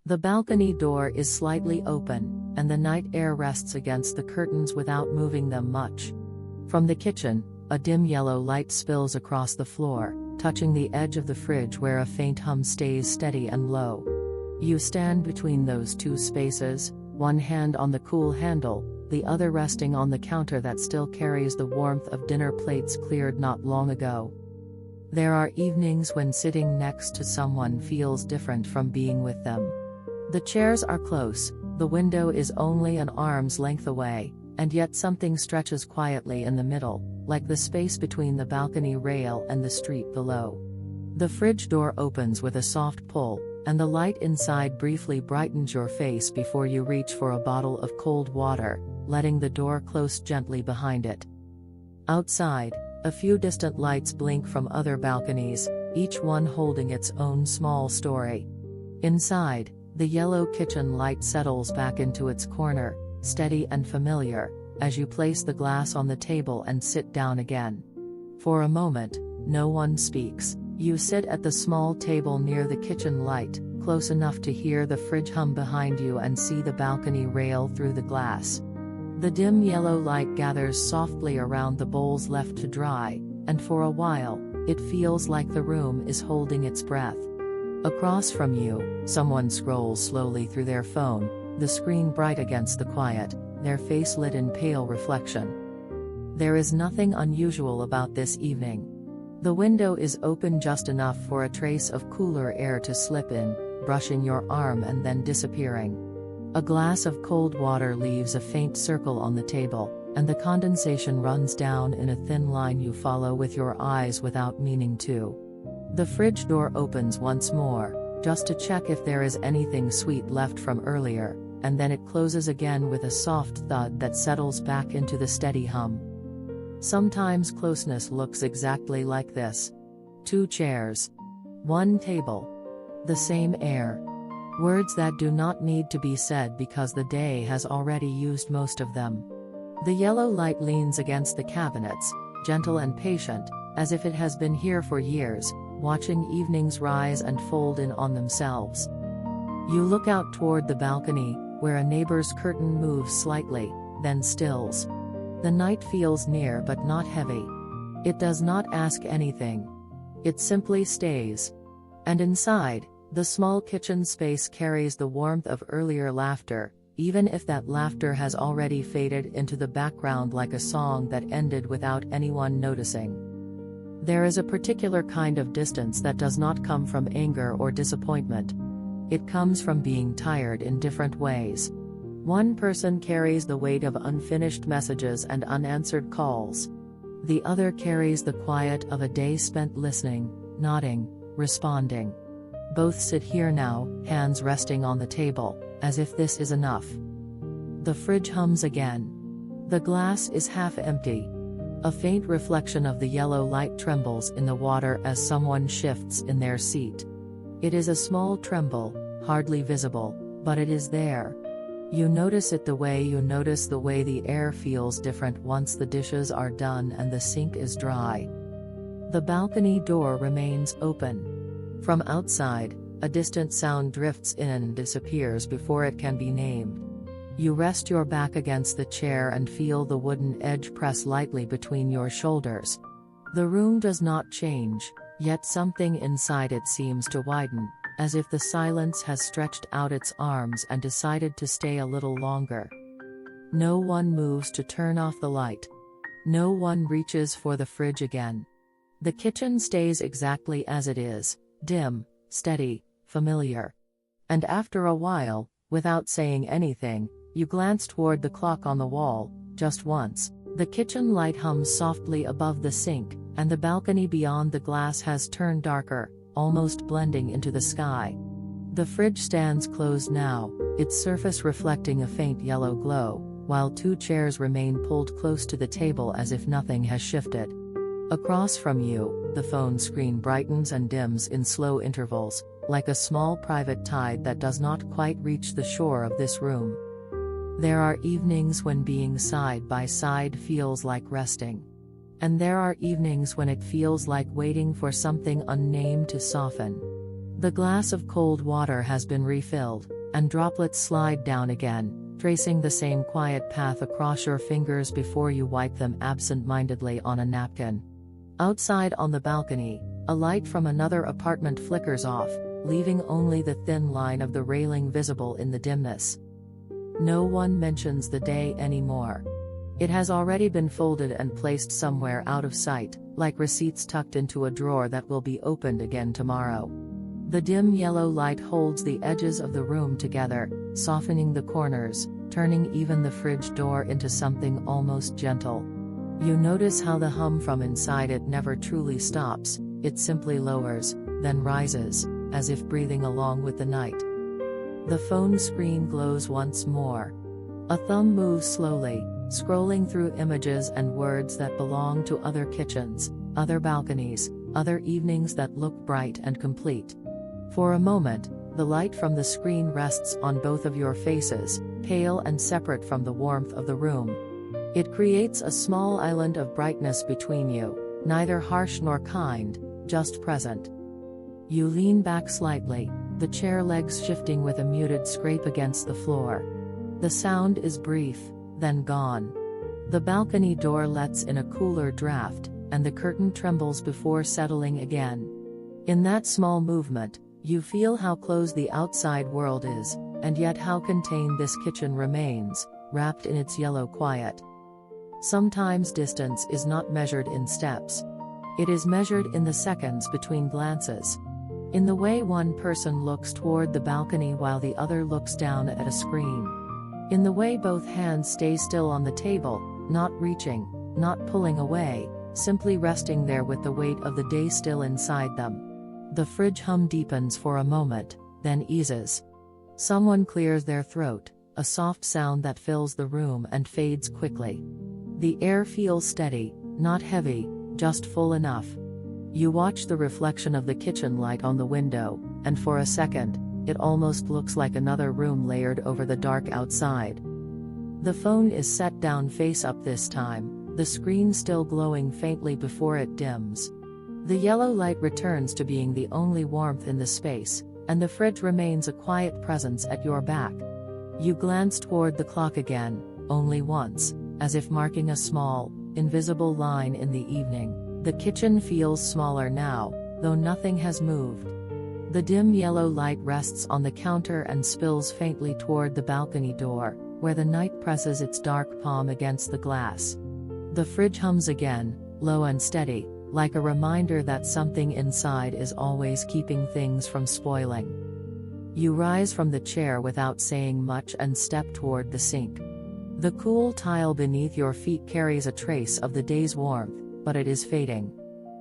The balcony door is slightly open, and the night air rests against the curtains without moving them much. From the kitchen, a dim yellow light spills across the floor, touching the edge of the fridge where a faint hum stays steady and low. You stand between those two spaces, one hand on the cool handle, the other resting on the counter that still carries the warmth of dinner plates cleared not long ago. There are evenings when sitting next to someone feels different from being with them. The chairs are close, the window is only an arm's length away, and yet something stretches quietly in the middle, like the space between the balcony rail and the street below. The fridge door opens with a soft pull, and the light inside briefly brightens your face before you reach for a bottle of cold water, letting the door close gently behind it. Outside, a few distant lights blink from other balconies, each one holding its own small story. Inside, the yellow kitchen light settles back into its corner, steady and familiar, as you place the glass on the table and sit down again. For a moment, no one speaks. You sit at the small table near the kitchen light, close enough to hear the fridge hum behind you and see the balcony rail through the glass. The dim yellow light gathers softly around the bowls left to dry, and for a while, it feels like the room is holding its breath. Across from you, someone scrolls slowly through their phone, the screen bright against the quiet, their face lit in pale reflection. There is nothing unusual about this evening. The window is open just enough for a trace of cooler air to slip in, brushing your arm and then disappearing. A glass of cold water leaves a faint circle on the table, and the condensation runs down in a thin line you follow with your eyes without meaning to. The fridge door opens once more, just to check if there is anything sweet left from earlier, and then it closes again with a soft thud that settles back into the steady hum. Sometimes closeness looks exactly like this. Two chairs. One table. The same air. Words that do not need to be said because the day has already used most of them. The yellow light leans against the cabinets, gentle and patient, as if it has been here for years, watching evenings rise and fold in on themselves. You look out toward the balcony, where a neighbor's curtain moves slightly, then stills. The night feels near but not heavy. It does not ask anything. It simply stays. And inside, the small kitchen space carries the warmth of earlier laughter, even if that laughter has already faded into the background like a song that ended without anyone noticing. There is a particular kind of distance that does not come from anger or disappointment. It comes from being tired in different ways. One person carries the weight of unfinished messages and unanswered calls. The other carries the quiet of a day spent listening, nodding, responding. Both sit here now, hands resting on the table, as if this is enough. The fridge hums again. The glass is half empty. A faint reflection of the yellow light trembles in the water as someone shifts in their seat. It is a small tremble, hardly visible, but it is there. You notice it the way you notice the way the air feels different once the dishes are done and the sink is dry. The balcony door remains open. From outside, a distant sound drifts in and disappears before it can be named. You rest your back against the chair and feel the wooden edge press lightly between your shoulders. The room does not change, yet something inside it seems to widen, as if the silence has stretched out its arms and decided to stay a little longer. No one moves to turn off the light. No one reaches for the fridge again. The kitchen stays exactly as it is, dim, steady, familiar. And after a while, without saying anything, you glance toward the clock on the wall, just once. The kitchen light hums softly above the sink, and the balcony beyond the glass has turned darker, almost blending into the sky. The fridge stands closed now, its surface reflecting a faint yellow glow, while two chairs remain pulled close to the table as if nothing has shifted. Across from you, the phone screen brightens and dims in slow intervals, like a small private tide that does not quite reach the shore of this room. There are evenings when being side by side feels like resting. And there are evenings when it feels like waiting for something unnamed to soften. The glass of cold water has been refilled, and droplets slide down again, tracing the same quiet path across your fingers before you wipe them absent-mindedly on a napkin. Outside on the balcony, a light from another apartment flickers off, leaving only the thin line of the railing visible in the dimness. No one mentions the day anymore. It has already been folded and placed somewhere out of sight, like receipts tucked into a drawer that will be opened again tomorrow. The dim yellow light holds the edges of the room together, softening the corners, turning even the fridge door into something almost gentle. You notice how the hum from inside it never truly stops, it simply lowers, then rises, as if breathing along with the night. The phone screen glows once more. A thumb moves slowly, scrolling through images and words that belong to other kitchens, other balconies, other evenings that look bright and complete. For a moment, the light from the screen rests on both of your faces, pale and separate from the warmth of the room. It creates a small island of brightness between you, neither harsh nor kind, just present. You lean back slightly, the chair legs shifting with a muted scrape against the floor. The sound is brief, then gone. The balcony door lets in a cooler draft, and the curtain trembles before settling again. In that small movement, you feel how close the outside world is, and yet how contained this kitchen remains, wrapped in its yellow quiet. Sometimes distance is not measured in steps. It is measured in the seconds between glances. In the way one person looks toward the balcony while the other looks down at a screen. In the way both hands stay still on the table, not reaching, not pulling away, simply resting there with the weight of the day still inside them. The fridge hum deepens for a moment, then eases. Someone clears their throat, a soft sound that fills the room and fades quickly. The air feels steady, not heavy, just full enough. You watch the reflection of the kitchen light on the window, and for a second, it almost looks like another room layered over the dark outside. The phone is set down face up this time, the screen still glowing faintly before it dims. The yellow light returns to being the only warmth in the space, and the fridge remains a quiet presence at your back. You glance toward the clock again, only once, as if marking a small, invisible line in the evening. The kitchen feels smaller now, though nothing has moved. The dim yellow light rests on the counter and spills faintly toward the balcony door, where the night presses its dark palm against the glass. The fridge hums again, low and steady, like a reminder that something inside is always keeping things from spoiling. You rise from the chair without saying much and step toward the sink. The cool tile beneath your feet carries a trace of the day's warmth, but it is fading.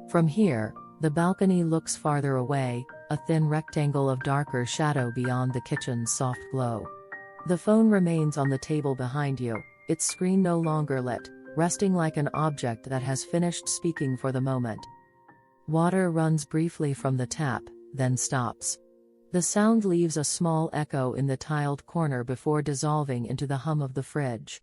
From here, the balcony looks farther away, a thin rectangle of darker shadow beyond the kitchen's soft glow. The phone remains on the table behind you, its screen no longer lit, resting like an object that has finished speaking for the moment. Water runs briefly from the tap, then stops. The sound leaves a small echo in the tiled corner before dissolving into the hum of the fridge.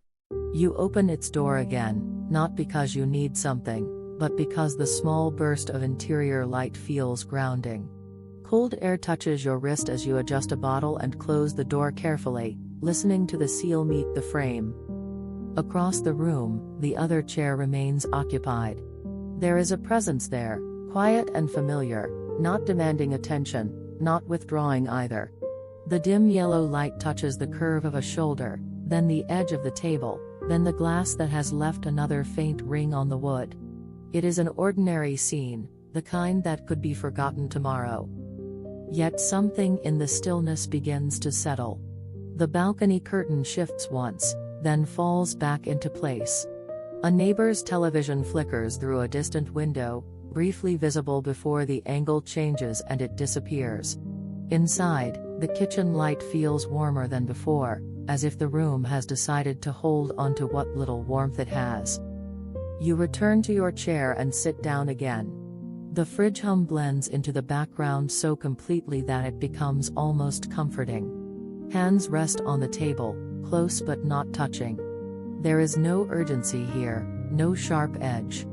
You open its door again, not because you need something, but because the small burst of interior light feels grounding. Cold air touches your wrist as you adjust a bottle and close the door carefully, listening to the seal meet the frame. Across the room, the other chair remains occupied. There is a presence there, quiet and familiar, not demanding attention, not withdrawing either. The dim yellow light touches the curve of a shoulder, then the edge of the table, then the glass that has left another faint ring on the wood. It is an ordinary scene, the kind that could be forgotten tomorrow. Yet something in the stillness begins to settle. The balcony curtain shifts once, then falls back into place. A neighbor's television flickers through a distant window, briefly visible before the angle changes and it disappears. Inside, the kitchen light feels warmer than before, as if the room has decided to hold onto what little warmth it has. You return to your chair and sit down again. The fridge hum blends into the background so completely that it becomes almost comforting. Hands rest on the table, close but not touching. There is no urgency here, no sharp edge.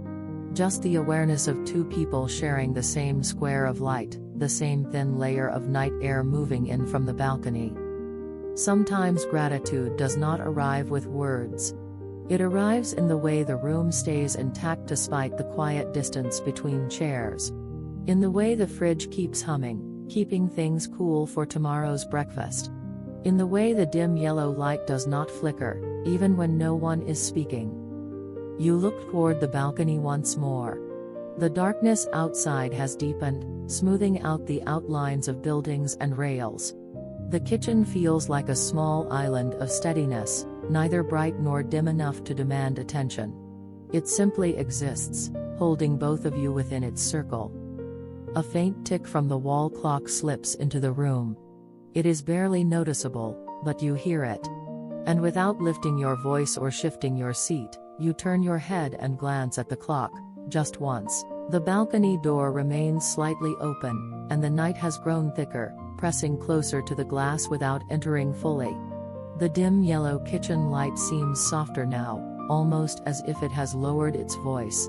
Just the awareness of two people sharing the same square of light, the same thin layer of night air moving in from the balcony. Sometimes gratitude does not arrive with words. It arrives in the way the room stays intact despite the quiet distance between chairs. In the way the fridge keeps humming, keeping things cool for tomorrow's breakfast. In the way the dim yellow light does not flicker, even when no one is speaking. You look toward the balcony once more. The darkness outside has deepened, smoothing out the outlines of buildings and rails. The kitchen feels like a small island of steadiness, neither bright nor dim enough to demand attention. It simply exists, holding both of you within its circle. A faint tick from the wall clock slips into the room. It is barely noticeable, but you hear it. And without lifting your voice or shifting your seat, you turn your head and glance at the clock, just once. The balcony door remains slightly open, and the night has grown thicker, pressing closer to the glass without entering fully. The dim yellow kitchen light seems softer now, almost as if it has lowered its voice.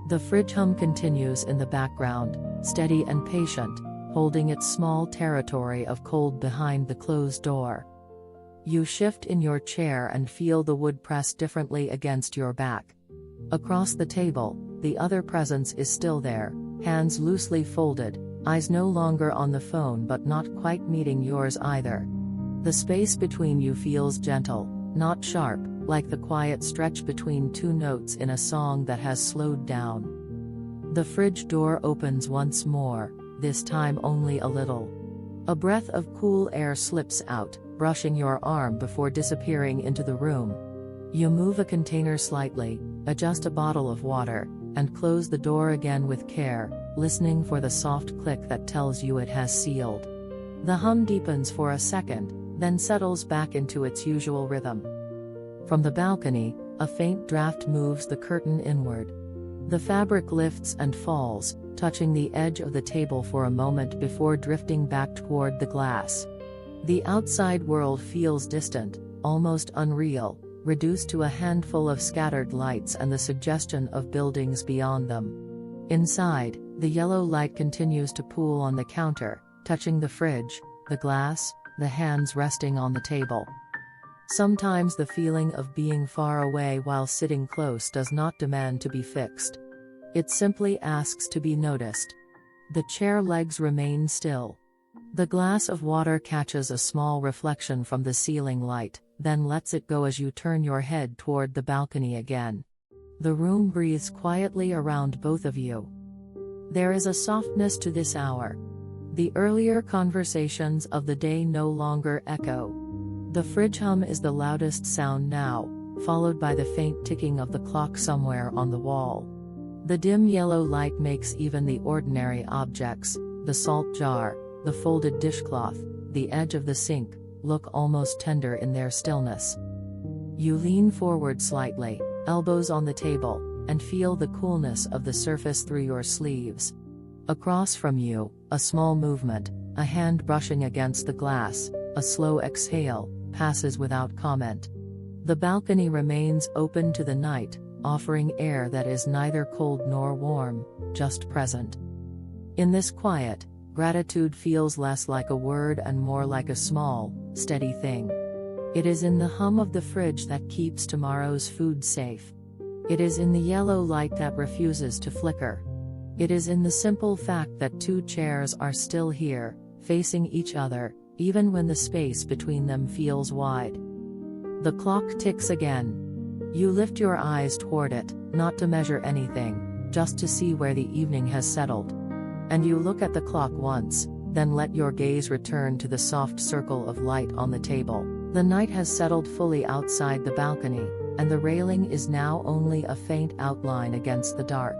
The fridge hum continues in the background, steady and patient, holding its small territory of cold behind the closed door. You shift in your chair and feel the wood press differently against your back. Across the table, the other presence is still there, hands loosely folded, eyes no longer on the phone but not quite meeting yours either. The space between you feels gentle, not sharp, like the quiet stretch between two notes in a song that has slowed down. The fridge door opens once more, this time only a little. A breath of cool air slips out, brushing your arm before disappearing into the room. You move a container slightly, adjust a bottle of water, and close the door again with care, listening for the soft click that tells you it has sealed. The hum deepens for a second, then settles back into its usual rhythm. From the balcony, a faint draft moves the curtain inward. The fabric lifts and falls, touching the edge of the table for a moment before drifting back toward the glass. The outside world feels distant, almost unreal, reduced to a handful of scattered lights and the suggestion of buildings beyond them. Inside, the yellow light continues to pool on the counter, touching the fridge, the glass, the hands resting on the table. Sometimes the feeling of being far away while sitting close does not demand to be fixed. It simply asks to be noticed. The chair legs remain still. The glass of water catches a small reflection from the ceiling light, then lets it go as you turn your head toward the balcony again. The room breathes quietly around both of you. There is a softness to this hour. The earlier conversations of the day no longer echo. The fridge hum is the loudest sound now, followed by the faint ticking of the clock somewhere on the wall. The dim yellow light makes even the ordinary objects, the salt jar, the folded dishcloth, the edge of the sink, look almost tender in their stillness. You lean forward slightly, elbows on the table, and feel the coolness of the surface through your sleeves. Across from you, a small movement, a hand brushing against the glass, a slow exhale, passes without comment. The balcony remains open to the night, offering air that is neither cold nor warm, just present. In this quiet, gratitude feels less like a word and more like a small, steady thing. It is in the hum of the fridge that keeps tomorrow's food safe. It is in the yellow light that refuses to flicker. It is in the simple fact that two chairs are still here, facing each other, even when the space between them feels wide. The clock ticks again. You lift your eyes toward it, not to measure anything, just to see where the evening has settled. And you look at the clock once, then let your gaze return to the soft circle of light on the table. The night has settled fully outside the balcony, and the railing is now only a faint outline against the dark.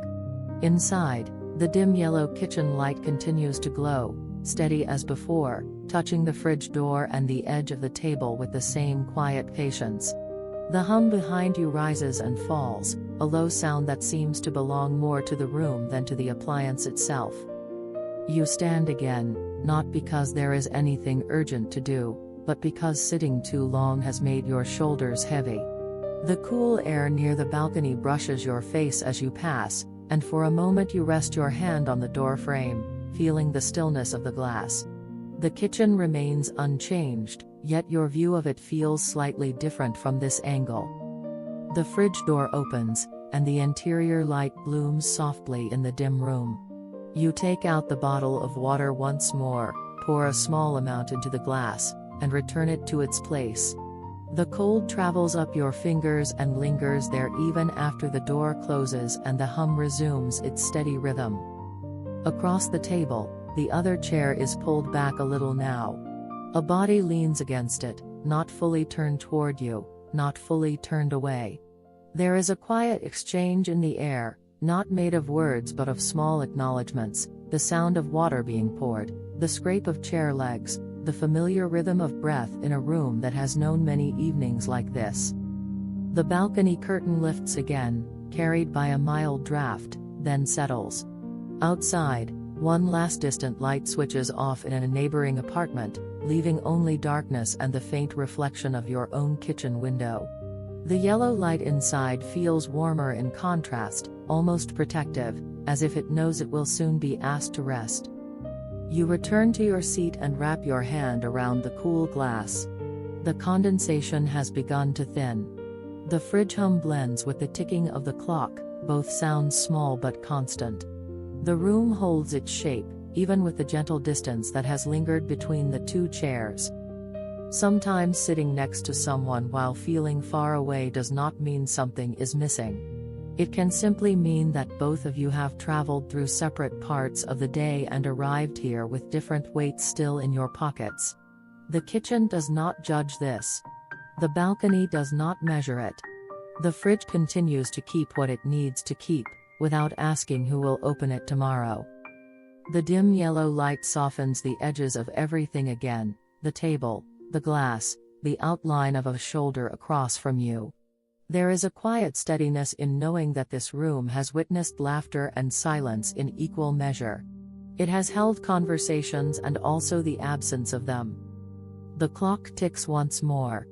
Inside, the dim yellow kitchen light continues to glow, steady as before, touching the fridge door and the edge of the table with the same quiet patience. The hum behind you rises and falls, a low sound that seems to belong more to the room than to the appliance itself. You stand again, not because there is anything urgent to do, but because sitting too long has made your shoulders heavy. The cool air near the balcony brushes your face as you pass, and for a moment you rest your hand on the door frame, feeling the stillness of the glass. The kitchen remains unchanged, yet your view of it feels slightly different from this angle. The fridge door opens, and the interior light blooms softly in the dim room. You take out the bottle of water once more, pour a small amount into the glass, and return it to its place. The cold travels up your fingers and lingers there even after the door closes and the hum resumes its steady rhythm. Across the table, the other chair is pulled back a little now. A body leans against it, not fully turned toward you, not fully turned away. There is a quiet exchange in the air, not made of words but of small acknowledgments, the sound of water being poured, the scrape of chair legs, the familiar rhythm of breath in a room that has known many evenings like this. The balcony curtain lifts again, carried by a mild draft, then settles. Outside, one last distant light switches off in a neighboring apartment, leaving only darkness and the faint reflection of your own kitchen window. The yellow light inside feels warmer in contrast, almost protective, as if it knows it will soon be asked to rest. You return to your seat and wrap your hand around the cool glass. The condensation has begun to thin. The fridge hum blends with the ticking of the clock, both sounds small but constant. The room holds its shape, even with the gentle distance that has lingered between the two chairs. Sometimes sitting next to someone while feeling far away does not mean something is missing. It can simply mean that both of you have traveled through separate parts of the day and arrived here with different weights still in your pockets. The kitchen does not judge this. The balcony does not measure it. The fridge continues to keep what it needs to keep, without asking who will open it tomorrow. The dim yellow light softens the edges of everything again, the table, the glass, the outline of a shoulder across from you. There is a quiet steadiness in knowing that this room has witnessed laughter and silence in equal measure. It has held conversations and also the absence of them. The clock ticks once more.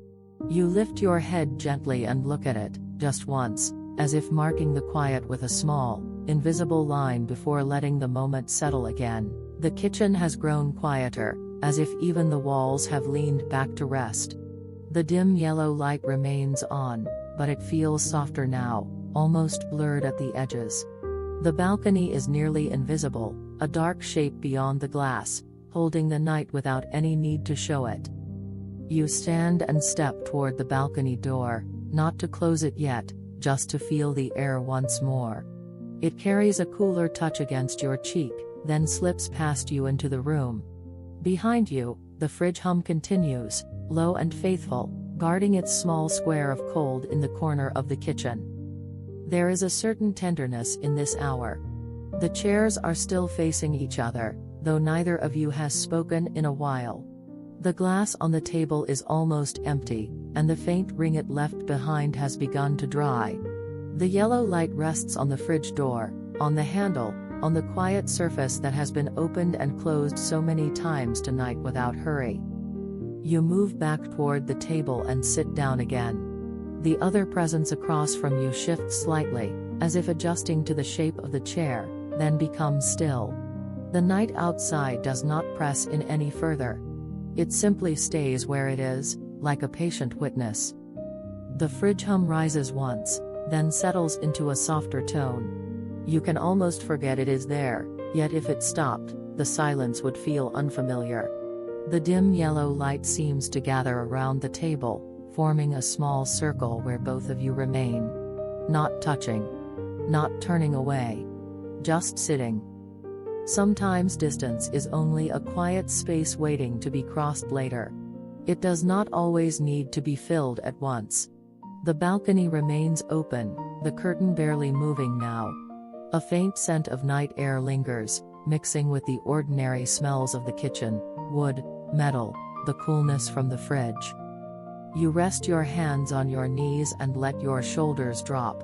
You lift your head gently and look at it, just once, as if marking the quiet with a small, invisible line before letting the moment settle again. The kitchen has grown quieter, as if even the walls have leaned back to rest. The dim yellow light remains on, but it feels softer now, almost blurred at the edges. The balcony is nearly invisible, a dark shape beyond the glass, holding the night without any need to show it. You stand and step toward the balcony door, not to close it yet, just to feel the air once more. It carries a cooler touch against your cheek, then slips past you into the room. Behind you, the fridge hum continues, low and faithful, guarding its small square of cold in the corner of the kitchen. There is a certain tenderness in this hour. The chairs are still facing each other, though neither of you has spoken in a while. The glass on the table is almost empty, and the faint ring it left behind has begun to dry. The yellow light rests on the fridge door, on the handle, on the quiet surface that has been opened and closed so many times tonight without hurry. You move back toward the table and sit down again. The other presence across from you shifts slightly, as if adjusting to the shape of the chair, then becomes still. The night outside does not press in any further. It simply stays where it is, like a patient witness. The fridge hum rises once, then settles into a softer tone. You can almost forget it is there, yet if it stopped, the silence would feel unfamiliar. The dim yellow light seems to gather around the table, forming a small circle where both of you remain. Not touching. Not turning away. Just sitting. Sometimes distance is only a quiet space waiting to be crossed later. It does not always need to be filled at once. The balcony remains open, the curtain barely moving now. A faint scent of night air lingers, mixing with the ordinary smells of the kitchen, wood, metal, the coolness from the fridge. You rest your hands on your knees and let your shoulders drop.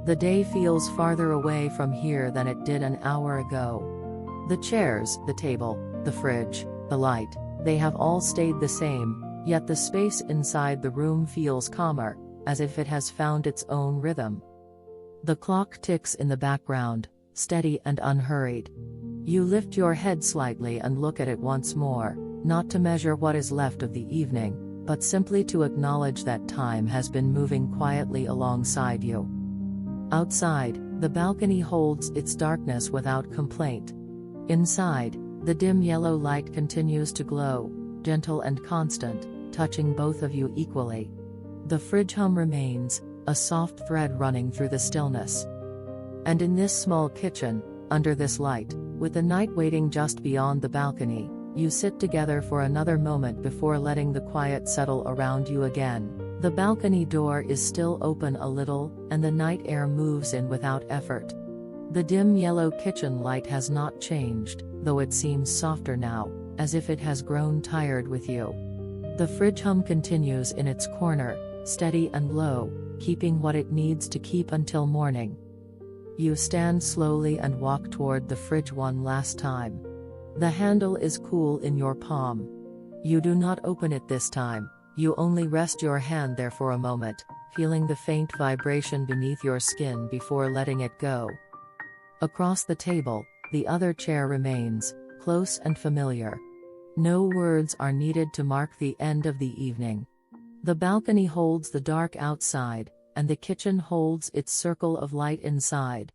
The day feels farther away from here than it did an hour ago. The chairs, the table, the fridge, the light, they have all stayed the same, yet the space inside the room feels calmer, as if it has found its own rhythm. The clock ticks in the background, steady and unhurried. You lift your head slightly and look at it once more, not to measure what is left of the evening, but simply to acknowledge that time has been moving quietly alongside you. Outside, the balcony holds its darkness without complaint. Inside, the dim yellow light continues to glow, gentle and constant, touching both of you equally. The fridge hum remains, a soft thread running through the stillness. And in this small kitchen, under this light, with the night waiting just beyond the balcony, you sit together for another moment before letting the quiet settle around you again. The balcony door is still open a little, and the night air moves in without effort. The dim yellow kitchen light has not changed, though it seems softer now, as if it has grown tired with you. The fridge hum continues in its corner, steady and low, keeping what it needs to keep until morning. You stand slowly and walk toward the fridge one last time. The handle is cool in your palm. You do not open it this time, you only rest your hand there for a moment, feeling the faint vibration beneath your skin before letting it go. Across the table, the other chair remains, close and familiar. No words are needed to mark the end of the evening. The balcony holds the dark outside, and the kitchen holds its circle of light inside.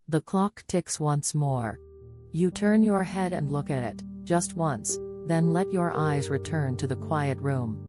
The clock ticks once more. You turn your head and look at it, just once, then let your eyes return to the quiet room.